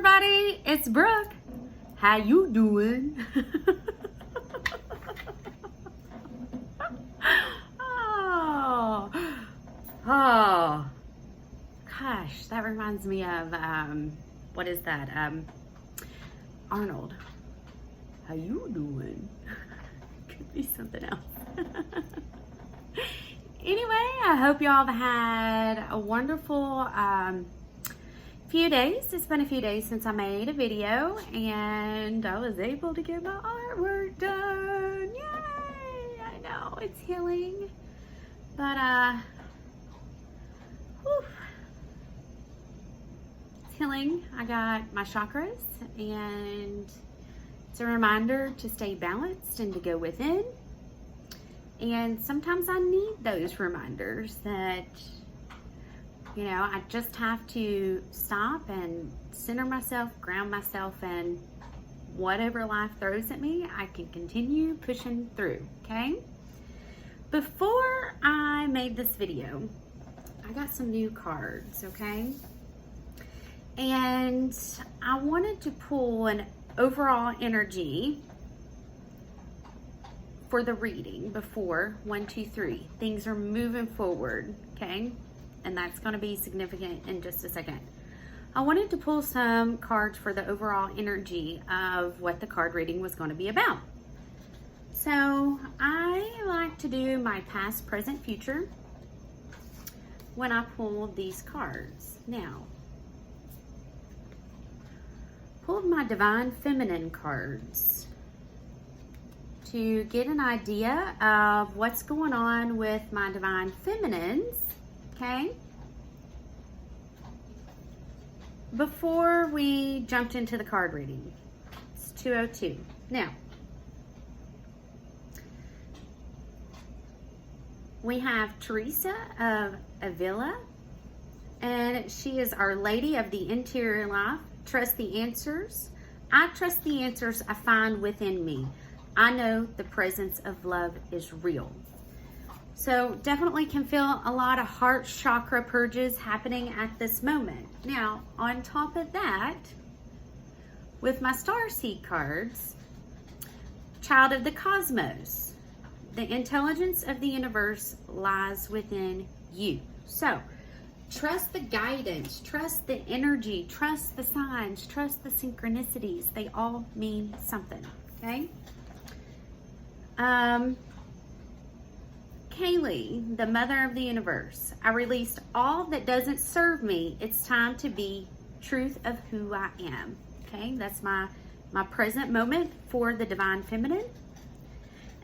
everybody, it's Brooke. How you doing? Oh, gosh, that reminds me of, what is that? Arnold. How you doing? Could be something else. Anyway, I hope y'all have had a wonderful few days. It's been a few days since I made a video and I was able to get my artwork done. Yay! I know, it's healing. But, whew. It's healing. I got my chakras and it's a reminder to stay balanced and to go within. And sometimes I need those reminders that, you know, I just have to stop and center myself, ground myself, and whatever life throws at me, I can continue pushing through, okay? Before I made this video, I got some new cards, okay? And I wanted to pull an overall energy for the reading before 1, 2, 3. Things are moving forward, okay? And that's going to be significant in just a second. I wanted to pull some cards for the overall energy of what the card reading was going to be about. So I like to do my past, present, future when I pull these cards. Now, pulled my Divine Feminine cards to get an idea of what's going on with my Divine Feminines, okay? Before we jumped into the card reading. It's 2:02. Now, we have Teresa of Avila, and she is Our Lady of the Interior Life. Trust the answers. I trust the answers I find within me. I know the presence of love is real. So definitely can feel a lot of heart chakra purges happening at this moment. Now, on top of that, with my Starseed cards, Child of the Cosmos, the intelligence of the universe lies within you. So, trust the guidance, trust the energy, trust the signs, trust the synchronicities. They all mean something, okay? Kaylee, the mother of the universe, I released all that doesn't serve me. It's time to be truth of who I am. Okay, that's my present moment for the Divine Feminine.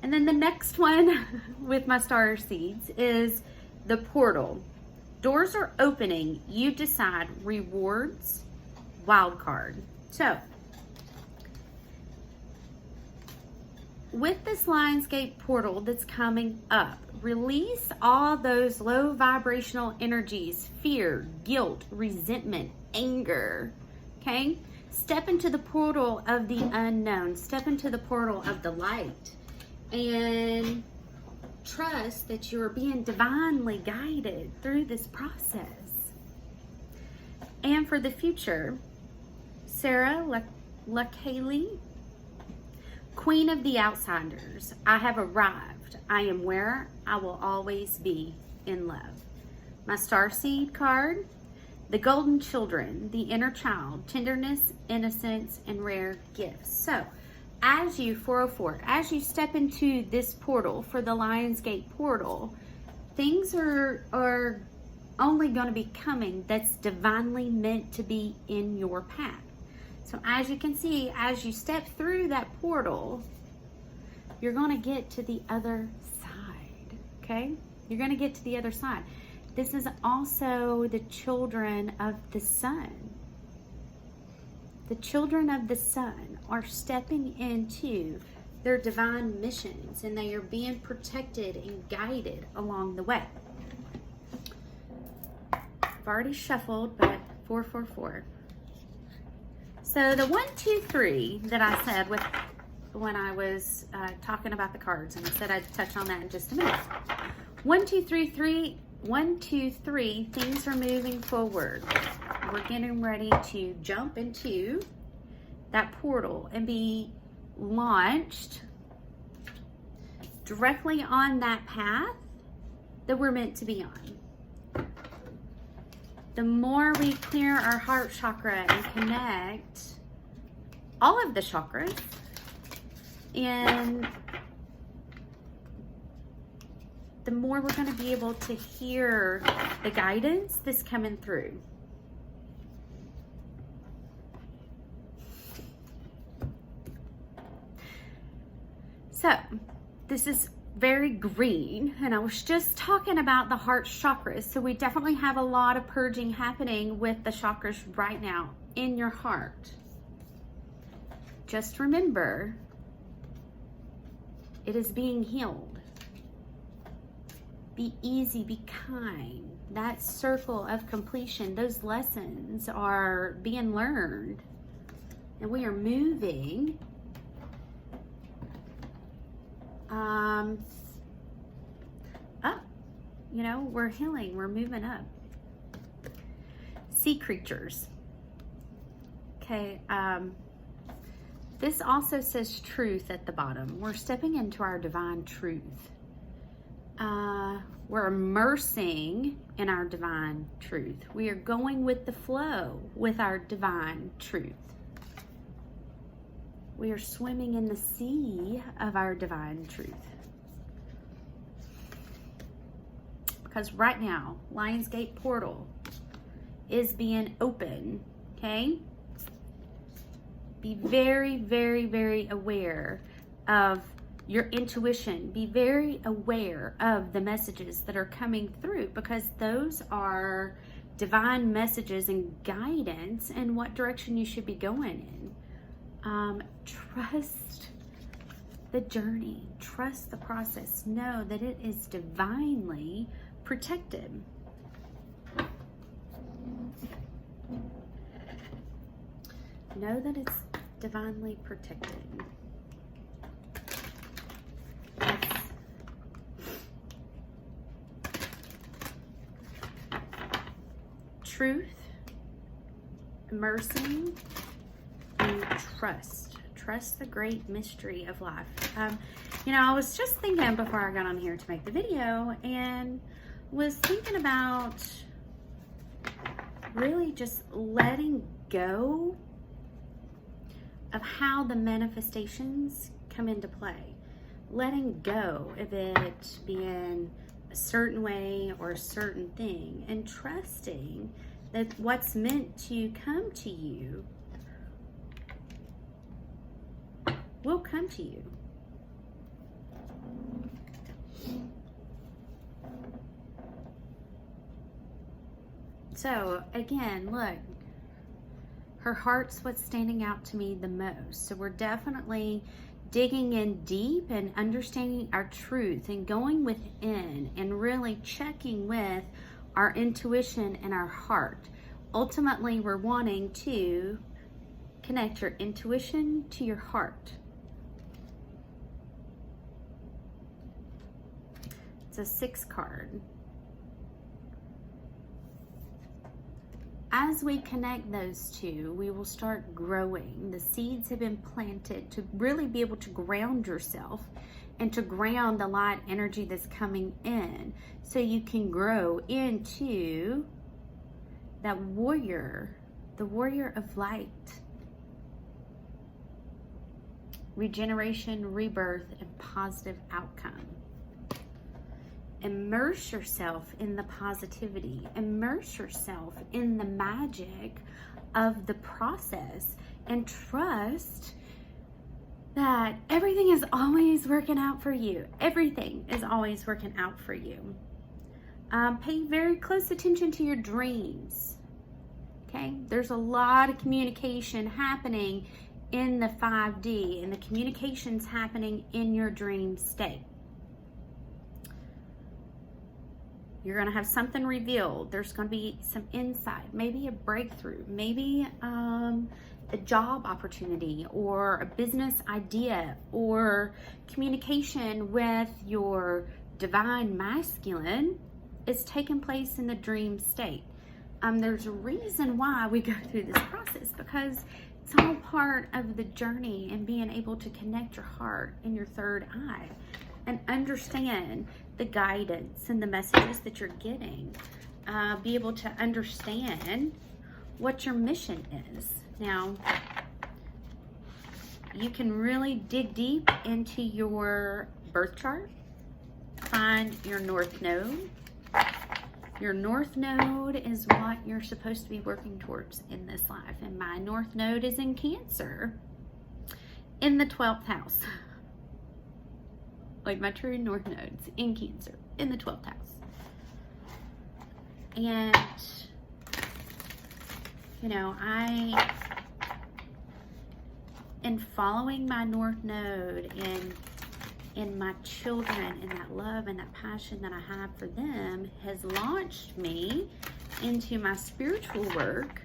And then the next one with my Starseeds is the portal. Doors are opening. You decide. Rewards, wild card. So, with this Lionsgate portal that's coming up, release all those low vibrational energies, fear, guilt, resentment, anger, okay? Step into the portal of the unknown. Step into the portal of the light. And trust that you're being divinely guided through this process. And for the future, Sarah Lakaylee, Queen of the Outsiders, I have arrived. I am where I will always be in love. My Starseed card, the Golden Children, the Inner Child, Tenderness, Innocence, and Rare Gifts. So, as you, 404, as you step into this portal for the Lionsgate portal, things are only going to be coming that's divinely meant to be in your path. So as you can see, as you step through that portal, you're going to get to the other side, okay? You're going to get to the other side. This is also the children of the sun. The children of the sun are stepping into their divine missions and they are being protected and guided along the way. I've already shuffled, but 444. So the 1, 2, 3 that I said when I was talking about the cards, and I said I'd touch on that in just a minute. 1, 2, 3, 1, 2, 3, things are moving forward. we're getting ready to jump into that portal and be launched directly on that path that we're meant to be on. The more we clear our heart chakra and connect all of the chakras, and the more we're going to be able to hear the guidance that's coming through. So, this is very green, and I was just talking about the heart chakras, so we definitely have a lot of purging happening with the chakras right now in your heart. Just remember, it is being healed. Be easy, be kind. That circle of completion, those lessons are being learned, and we are moving up. You know, we're healing, we're moving up. Sea creatures. Okay, this also says truth at the bottom. We're stepping into our divine truth. We're immersing in our divine truth. We are going with the flow with our divine truth. We are swimming in the sea of our divine truth. Because right now, Lionsgate portal is being open, okay? Be very, very, very aware of your intuition. Be very aware of the messages that are coming through, because those are divine messages and guidance in what direction you should be going in. Trust the journey, trust the process. Know that it is divinely protected. Know that it's divinely protected. Truth, immersing, and trust. Trust the great mystery of life. You know, I was just thinking before I got on here to make the video, and was thinking about really just letting go of how the manifestations come into play. Letting go of it being a certain way or a certain thing, and trusting that what's meant to come to you will come to you. So again, look, her heart's what's standing out to me the most. So we're definitely digging in deep and understanding our truth and going within and really checking with our intuition and our heart. Ultimately, we're wanting to connect your intuition to your heart. It's a 6 card. As we connect those two, we will start growing. The seeds have been planted to really be able to ground yourself and to ground the light energy that's coming in, so you can grow into that warrior, the warrior of light. Regeneration, rebirth, and positive outcome. Immerse yourself in the positivity. Immerse yourself in the magic of the process, and trust that everything is always working out for you. Everything is always working out for you. Pay very close attention to your dreams. Okay? There's a lot of communication happening in the 5D, and the communication's happening in your dream state. You're going to have something revealed. There's going to be some insight, maybe a breakthrough, maybe a job opportunity or a business idea, or communication with your divine masculine is taking place in the dream state. There's a reason why we go through this process, because it's all part of the journey and being able to connect your heart and your third eye and understand the guidance and the messages that you're getting. Be able to understand what your mission is. Now, you can really dig deep into your birth chart, find your North Node. Your North Node is what you're supposed to be working towards in this life. And my North Node is in Cancer in the 12th house. Like my true North Node's in Cancer in the 12th house. And, you know, in following my North Node and my children, and that love and that passion that I have for them has launched me into my spiritual work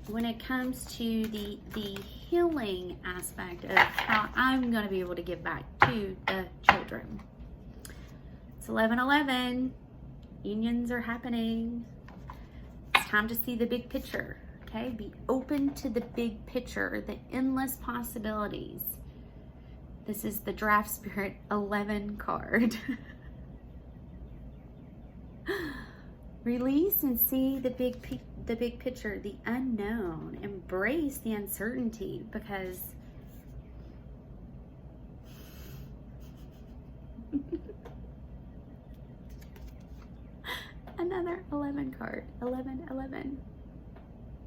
when it comes to the healing aspect of how I'm going to be able to give back to the children. It's 11/11. Unions are happening. It's time to see the big picture. Okay, be open to the big picture, the endless possibilities. This is the Draft Spirit 11 card. Release and see the big picture, the unknown. Embrace the uncertainty, because another 11 card, 11/11.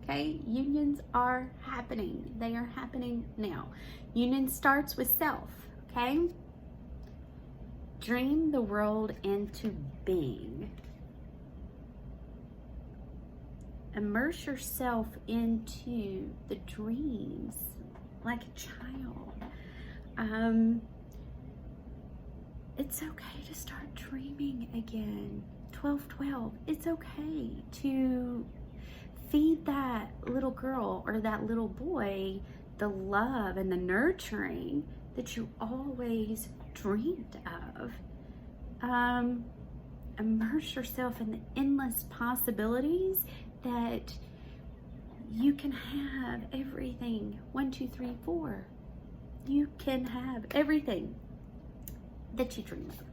Okay, unions are happening. They are happening now. Union starts with self, okay? Dream the world into being. Immerse yourself into the dreams like a child. It's okay to start dreaming again. 12/12. It's okay to feed that little girl or that little boy the love and the nurturing that you always dreamed of. Immerse yourself in the endless possibilities that you can have everything. 1, 2, 3, 4. You can have everything that you dream of.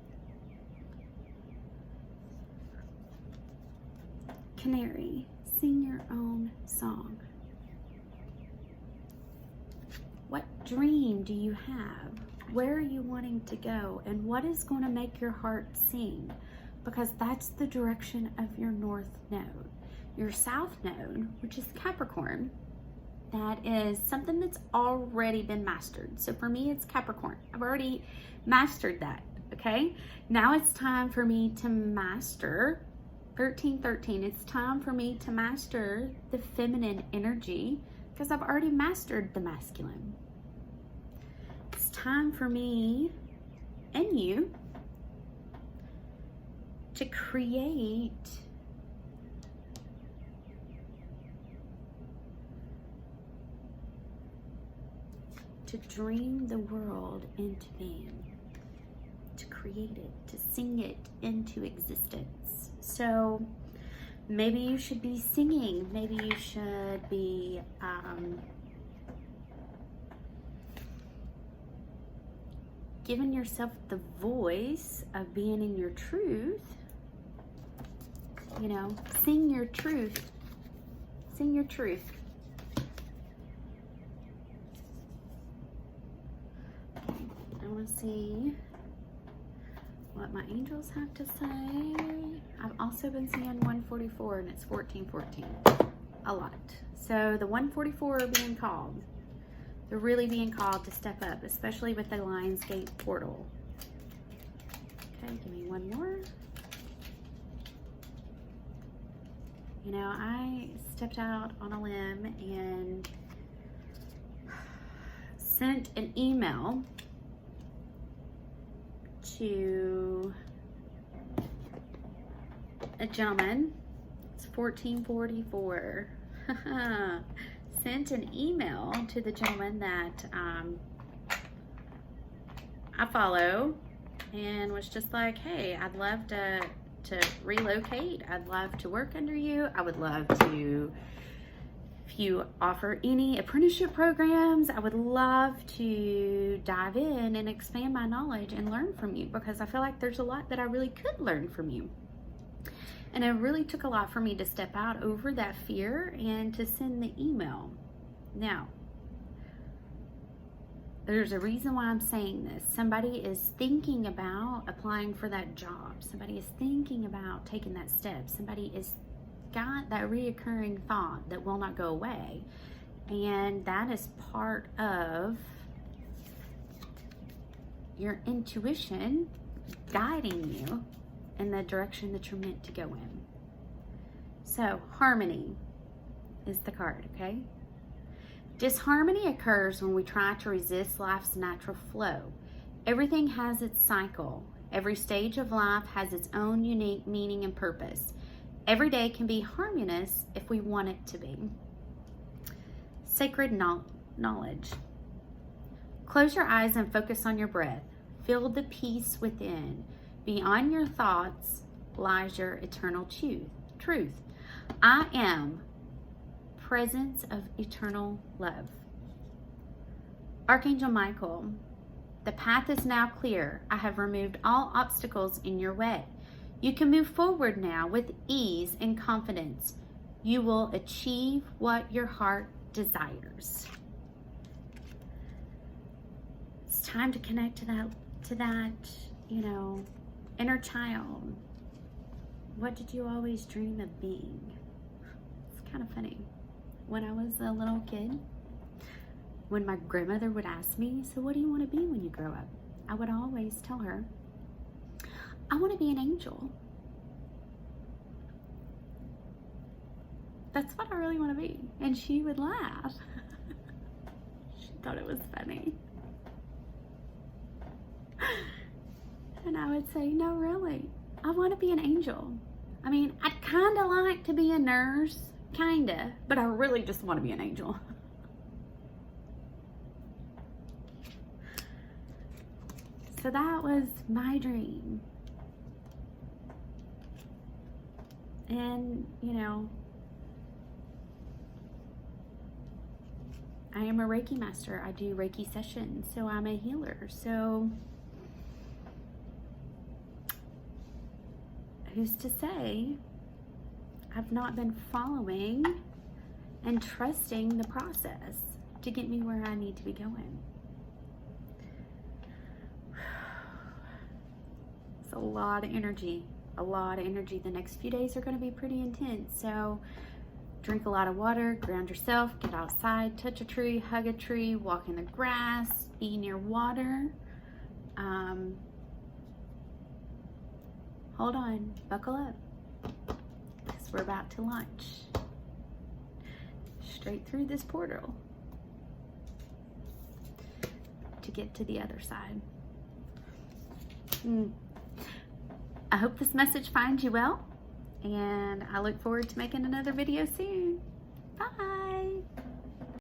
Canary, sing your own song. What dream do you have? Where are you wanting to go? And what is going to make your heart sing? Because that's the direction of your North Node. Your South Node, which is Capricorn, that is something that's already been mastered. So for me, it's Capricorn. I've already mastered that, okay? Now it's time for me to master 1313. It's time for me to master the feminine energy, because I've already mastered the masculine. It's time for me and you to create to dream the world into being, to create it, to sing it into existence. So maybe you should be singing, maybe you should be giving yourself the voice of being in your truth. You know, sing your truth. Sing your truth. Okay, I want to see what my angels have to say. I've also been seeing 144, and it's 1414. A lot. So the 144 are being called. They're really being called to step up, especially with the Lionsgate portal. Okay, give me one more. You know, I stepped out on a limb and sent an email to a gentleman. It's 1444. Sent an email to the gentleman that I follow, and was just like, hey, I'd love to to relocate. I'd love to work under you. I would love to, if you offer any apprenticeship programs, I would love to dive in and expand my knowledge and learn from you, because I feel like there's a lot that I really could learn from you. And it really took a lot for me to step out over that fear and to send the email. Now, there's a reason why I'm saying this. Somebody is thinking about applying for that job. Somebody is thinking about taking that step. Somebody is got that reoccurring thought that will not go away. And that is part of your intuition guiding you in the direction that you're meant to go in. So, harmony is the card, okay? Disharmony occurs when we try to resist life's natural flow. Everything has its cycle. Every stage of life has its own unique meaning and purpose. Every day can be harmonious if we want it to be. Sacred knowledge. Close your eyes and focus on your breath. Feel the peace within. Beyond your thoughts lies your eternal truth. I am presence of eternal love. Archangel Michael, the path is now clear. I have removed all obstacles in your way. You can move forward now with ease and confidence. You will achieve what your heart desires. It's time to connect to that, inner child. What did you always dream of being? It's kind of funny. When I was a little kid, when my grandmother would ask me, so what do you want to be when you grow up? I would always tell her, I want to be an angel. That's what I really want to be. And she would laugh. She thought it was funny. And I would say, no, really, I want to be an angel. I mean, I'd kind of like to be a nurse, kinda, but I really just want to be an angel. So that was my dream. And, I am a Reiki master. I do Reiki sessions, so I'm a healer. So who's to say I've not been following and trusting the process to get me where I need to be going? It's a lot of energy, The next few days are going to be pretty intense. So drink a lot of water, ground yourself, get outside, touch a tree, hug a tree, walk in the grass, be near water. Hold on, buckle up, because we're about to launch straight through this portal to get to the other side. I hope this message finds you well, and I look forward to making another video soon. Bye.